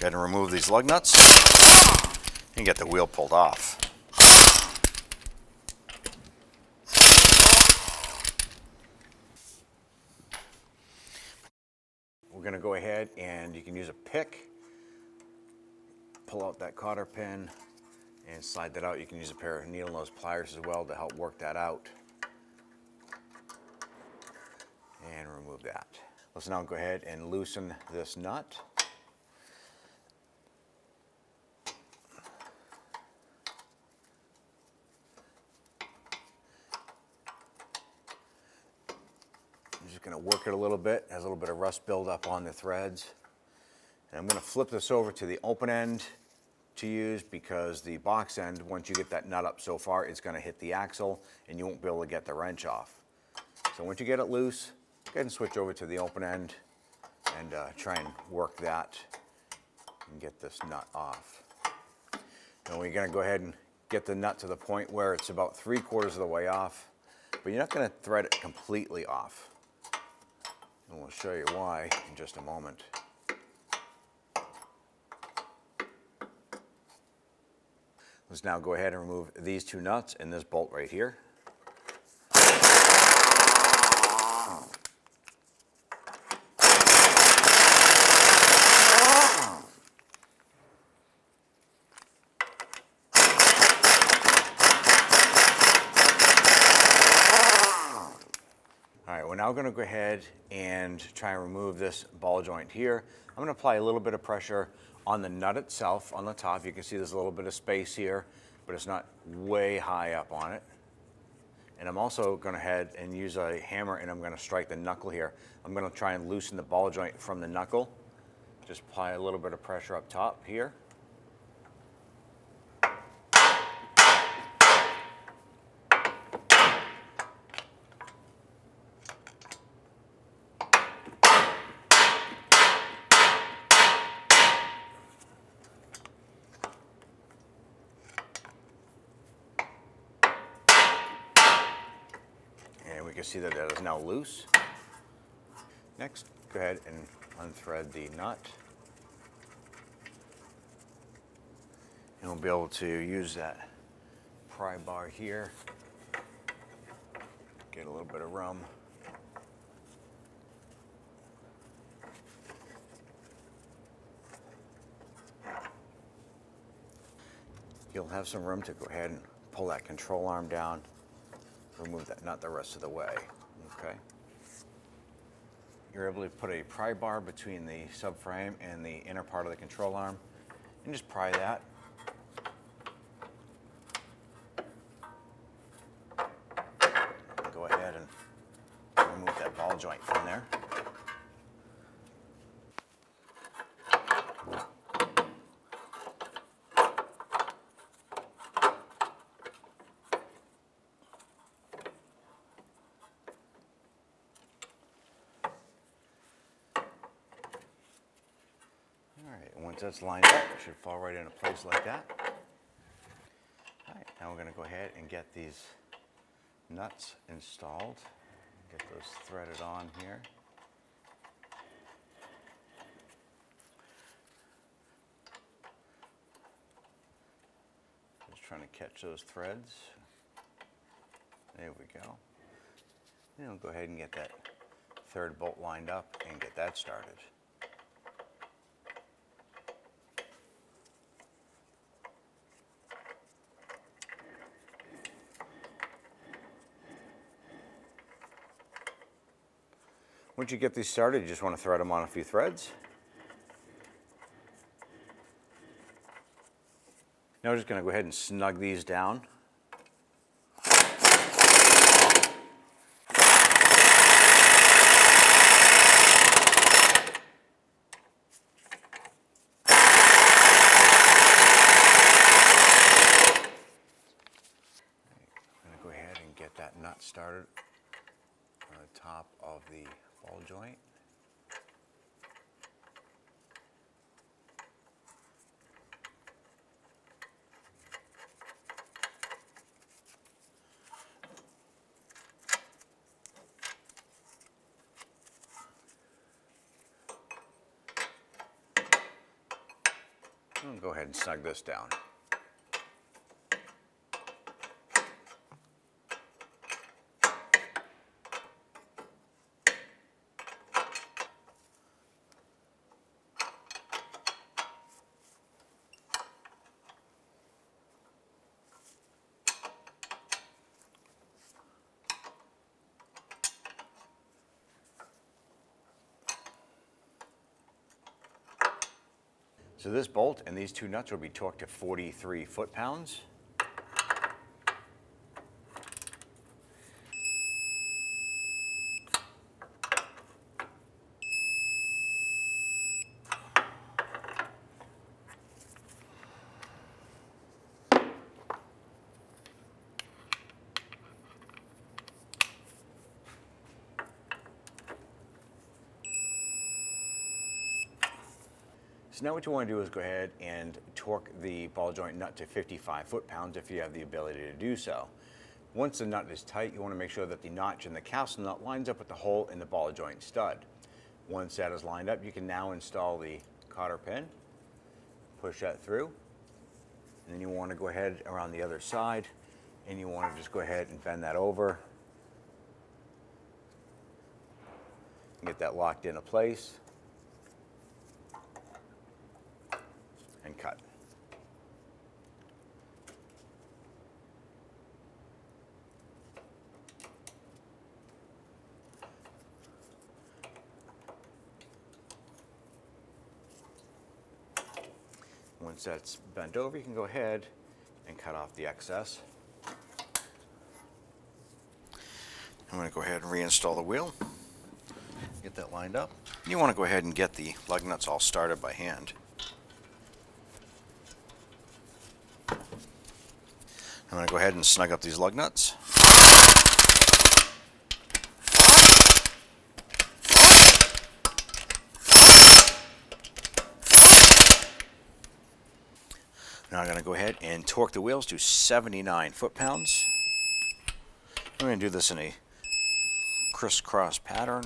ahead and remove these lug nuts and get the wheel pulled off. We're going to go ahead and you can use a pick, pull out that cotter pin and slide that out. You can use a pair of needle nose pliers as well to help work that out. And remove that. Let's now go ahead and loosen this nut. I'm just going to work it a little bit. It has a little bit of rust buildup on the threads. And I'm going to flip this over to the open end to use, because the box end, once you get that nut up so far, it's going to hit the axle and you won't be able to get the wrench off. So once you get it loose, go ahead and switch over to the open end and try and work that and get this nut off. And we're going to go ahead and get the nut to the point where it's about 3/4 of the way off, but you're not going to thread it completely off. And we'll show you why in just a moment. Let's now go ahead and remove these two nuts and this bolt right here. All right, we're now going to go ahead and try and remove this ball joint here. I'm going to apply a little bit of pressure on the nut itself on the top. You can see there's a little bit of space here, but it's not way high up on it. And I'm also going to head and use a hammer and I'm going to strike the knuckle here. I'm going to try and loosen the ball joint from the knuckle. Just apply a little bit of pressure up top here. And we can see that that is now loose. Next, go ahead and unthread the nut. And we'll be able to use that pry bar here. Get a little bit of room. You'll have some room to go ahead and pull that control arm down. Remove that nut the rest of the way, okay? You're able to put a pry bar between the subframe and the inner part of the control arm and just pry that. Go ahead and remove that ball joint from there. Once that's lined up, it should fall right into place like that. All right, now we're going to go ahead and get these nuts installed. Get those threaded on here. Just trying to catch those threads. There we go. Then we'll go ahead and get that third bolt lined up and get that started. Once you get these started, you just want to thread them on a few threads. Now we're just going to go ahead and snug these down. I'm going to go ahead and get that nut started on the top of the ball joint. I'll go ahead and snug this down. So this bolt and these two nuts will be torqued to 43 foot-pounds. So now what you want to do is go ahead and torque the ball joint nut to 55 foot-pounds if you have the ability to do so. Once the nut is tight, you want to make sure that the notch in the castle nut lines up with the hole in the ball joint stud. Once that is lined up, you can now install the cotter pin, push that through, and then you want to go ahead around the other side, and you want to just go ahead and bend that over and get that locked into place. And cut. Once that's bent over, you can go ahead and cut off the excess. I'm going to go ahead and reinstall the wheel. Get that lined up. You want to go ahead and get the lug nuts all started by hand. I'm going to go ahead and snug up these lug nuts. Now I'm going to go ahead and torque the wheels to 79 foot-pounds. I'm going to do this in a crisscross pattern.